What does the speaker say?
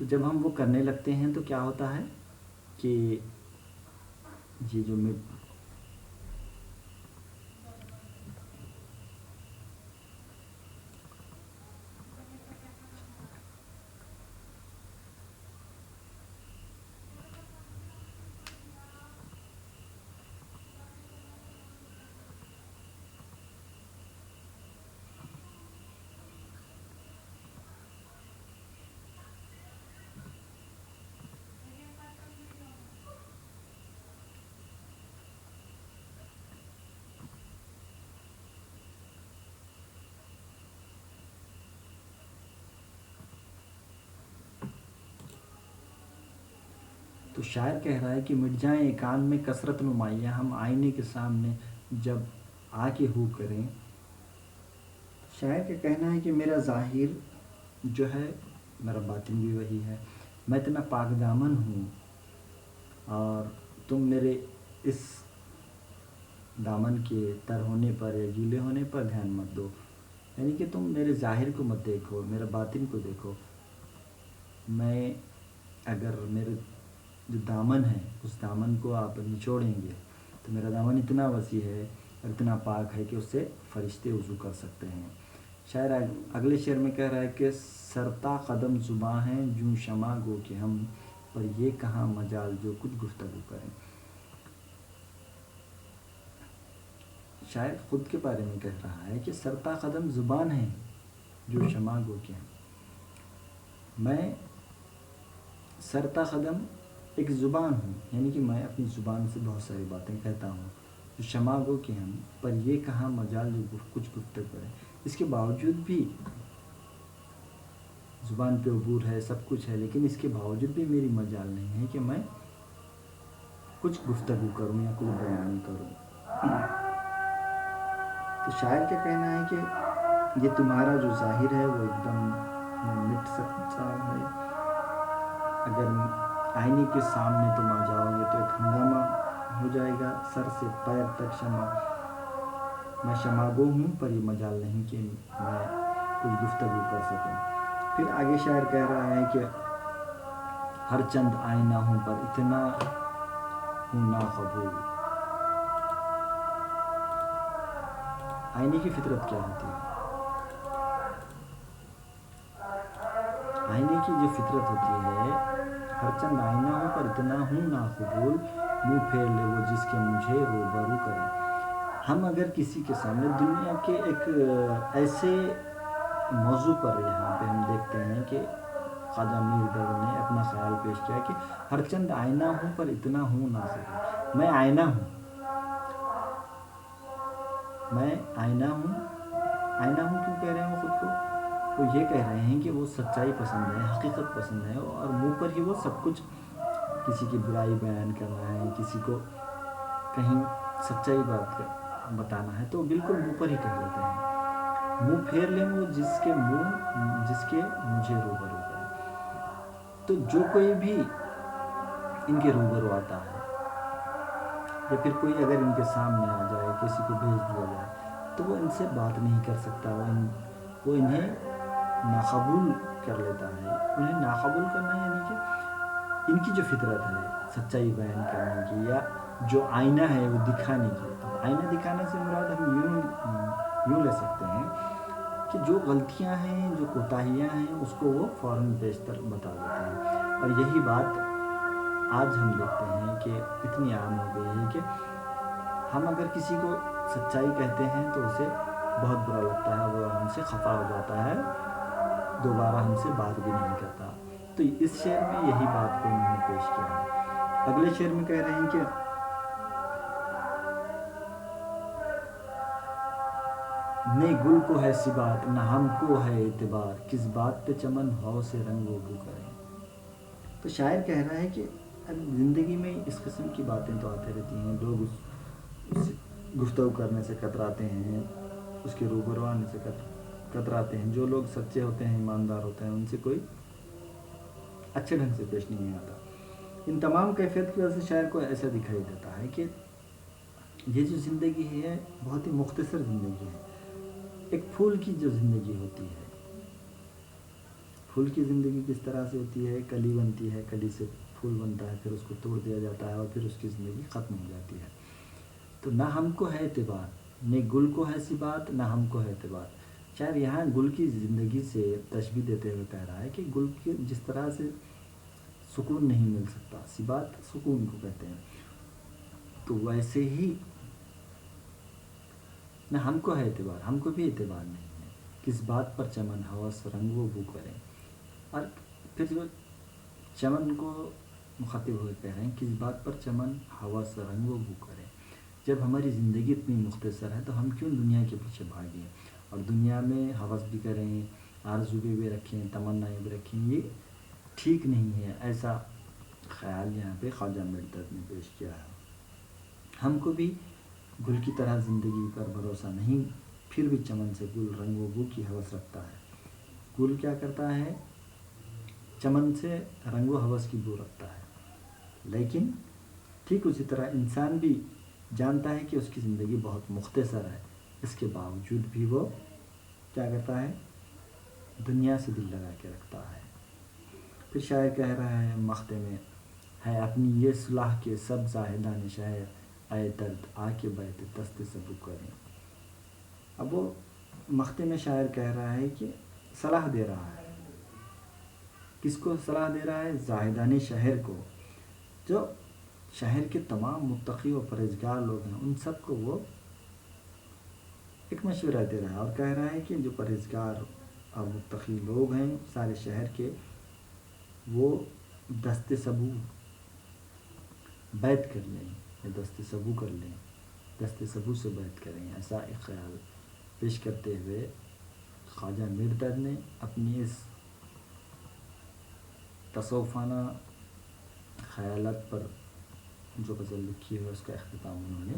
تو جب ہم وہ کرنے لگتے ہیں تو کیا ہوتا ہے کہ یہ جو تو شاعر کہہ رہا ہے کہ مٹ جائیں کان میں کثرت نمایاں، ہم آئینے کے سامنے جب آ کے ہو کریں. شاعر کا کہنا ہے کہ میرا ظاہر جو ہے میرا باطن بھی وہی ہے. میں اتنا پاک دامن ہوں اور تم میرے اس دامن کے تر ہونے پر یا گیلے ہونے پر دھیان مت دو. یعنی کہ تم میرے ظاہر کو مت دیکھو، میرے باطن کو دیکھو. میں اگر میرے جو دامن ہے اس دامن کو آپ نچوڑیں گے تو میرا دامن اتنا وسیع ہے اور اتنا پاک ہے کہ اس سے فرشتے وضو کر سکتے ہیں. شاعر اگلے شعر میں کہہ رہا ہے کہ سرتا قدم زباں ہیں جوں شمع گو کہ ہم، پر یہ کہاں مجال جو کچھ گفتگو کریں. شاعر خود کے بارے میں کہہ رہا ہے کہ سرتا قدم زبان ہے جو شمع گو کہ ہم. میں سرتا قدم ایک زبان ہوں، یعنی کہ میں اپنی زبان سے بہت ساری باتیں کہتا ہوں. جو شمع گو کہ ہم، پر یہ کہاں مجال جو کچھ گفتگو کریں. اس کے باوجود بھی زبان پہ عبور ہے، سب کچھ ہے، لیکن اس کے باوجود بھی میری مجال نہیں ہے کہ میں کچھ گفتگو کروں یا کچھ بیان کروں. تو شاعر کا کہنا ہے کہ یہ تمہارا جو ظاہر ہے وہ ایک دم مٹ سکتا ہے. اگر آئینے کے سامنے تم آ جاؤ گے تو ایک ہنگامہ ہو جائے گا. سر سے پیر تک شمع، میں شمع گو ہوں پر یہ مجال نہیں کہ میں کچھ گفتگو کر سکوں. پھر آگے شاعر کہہ رہا ہے کہ ہر چند آئینہ ہوں پر اتنا ہوں ناقبول. آئینے کی فطرت کیا ہوتی ہے؟ آئینے کی جو فطرت ہوتی ہے، ہر چند آئینہ ہوں پر اتنا ہوں ناقبول، منہ پھیر لے وہ جس کے مجھے روبرو کرے. ہم اگر کسی کے سامنے دنیا کے ایک ایسے موضوع پر یہاں پہ ہم دیکھتے ہیں کہ خواجہ میر درد نے اپنا خیال پیش کیا کہ ہر چند آئینہ ہوں پر اتنا ہوں ناقبول. میں آئینہ ہوں، میں آئینہ ہوں. آئینہ ہوں کیوں کہہ رہے ہیں وہ خود کو؟ وہ یہ کہہ رہے ہیں کہ وہ سچائی پسند ہے، حقیقت پسند ہے، اور منہ پر ہی وہ سب کچھ، کسی کی برائی بیان کرنا ہے، کسی کو کہیں سچائی بات بتانا ہے تو بالکل منہ پر ہی کہہ لیتے ہیں. منہ پھیر لیں وہ جس کے مجھے روبرو کرے. تو جو کوئی بھی ان کے روبرو آتا ہے یا پھر کوئی اگر ان کے سامنے آ جائے، کسی کو بھیج دیا جائے تو وہ ان سے بات نہیں کر سکتا. وہ انہیں ناقبول کر لیتا ہے. انہیں ناقبول کرنا یعنی کہ ان کی جو فطرت ہے سچائی بیان کرنے کی یا جو آئینہ ہے وہ دکھانے کی. اب آئینہ دکھانے سے مراد ہم یوں لے سکتے ہیں کہ جو غلطیاں ہیں، جو کوتاہیاں ہیں، اس کو وہ فوراً بیشتر بتا دیتے ہیں. اور یہی بات آج ہم دیکھتے ہیں کہ اتنی عام ہو گئی ہے کہ ہم اگر کسی کو سچائی کہتے ہیں تو اسے بہت برا لگتا ہے، وہ ہم سے خفا ہو جاتا ہے، دوبارہ ہم سے بات بھی نہیں کرتا. تو اس شعر میں یہی بات کو انہوں نے پیش کیا ہے. اگلے شعر میں کہہ رہے ہیں کہ نہ گل کو ہے ثبات نہ ہم کو ہے اعتبار، کس بات پہ چمن ہو سے رنگ و بو کریں. تو شاعر کہہ رہا ہے کہ زندگی میں اس قسم کی باتیں تو آتے رہتی ہیں. لوگ اس گفتگو کرنے سے کتراتے ہیں، اس کے روبرو آنے سے کتراتے ہیں. جو لوگ سچے ہوتے ہیں، ایماندار ہوتے ہیں، ان سے کوئی اچھے ڈھنگ سے پیش نہیں آتا. ان تمام کیفیت کی وجہ سے شاعر کو ایسا دکھائی دیتا ہے کہ یہ جو زندگی ہے بہت ہی مختصر زندگی ہے. ایک پھول کی جو زندگی ہوتی ہے، پھول کی زندگی کس طرح سے ہوتی ہے؟ کلی بنتی ہے، کلی سے پھول بنتا ہے، پھر اس کو توڑ دیا جاتا ہے اور پھر اس کی زندگی ختم ہو جاتی ہے۔ تو نہ ہم کو ہے اعتبار، نہ گل کو ہے سی بات، نہ ہم کو ہے اعتبار۔ شاید یہاں گل کی زندگی سے تشبیہ دیتے ہوئے کہہ رہا ہے کہ گل کی جس طرح سے سکون نہیں مل سکتا، سی بات سکون کو کہتے ہیں، تو ویسے ہی نہ ہم کو ہے اعتبار، ہم کو بھی اعتبار نہیں ہے۔ کس بات پر چمن ہوس رنگ و بو کریں، اور پھر جو چمن کو مخاطب ہوئے کہہ رہے ہیں، کس بات پر چمن ہوس رنگ و بو کریں۔ جب ہماری زندگی اتنی مختصر ہے تو ہم کیوں دنیا کے پیچھے بھاگیں اور دنیا میں ہوس بھی کریں، آرزویں بھی رکھیں، تمنائیں بھی رکھیں؟ یہ ٹھیک نہیں ہے۔ ایسا خیال یہاں پہ خواجہ مرداد نے پیش کیا ہے۔ ہم کو بھی گل کی طرح زندگی پر بھروسہ نہیں، پھر بھی چمن سے گل رنگ و بو کی ہوس رکھتا ہے۔ گل کیا کرتا ہے؟ چمن سے رنگ و ہوس کی بو رکھتا ہے، لیکن ٹھیک اسی طرح انسان بھی جانتا ہے کہ اس کی زندگی بہت مختصر ہے، اس کے باوجود بھی وہ کیا کرتا ہے؟ دنیا سے دل لگا کے رکھتا ہے۔ پھر شاعر کہہ رہا ہے مختے میں، ہے اپنی یہ صلاح کے سب زاہدان شہر، اے درد آ کے بیت دست سبو کریں۔ اب وہ مختے میں شاعر کہہ رہا ہے کہ صلاح دے رہا ہے، کس کو صلاح دے رہا ہے؟ زاہدان شہر کو، جو شہر کے تمام متقی و پرہیزگار لوگ ہیں، ان سب کو وہ ایک مشورہ دے رہا ہے اور کہہ رہا ہے کہ جو پرہیزگار اور متقی لوگ ہیں سارے شہر کے، وہ دست سبو بیعت کر لیں، یا دست سبو کر لیں، دست سبو سے بیعت کریں۔ ایسا ایک خیال پیش کرتے ہوئے خواجہ مرداد نے اپنی اس تصوفانہ خیالات پر جو غزل لکھی ہے اس کا اختتام انہوں نے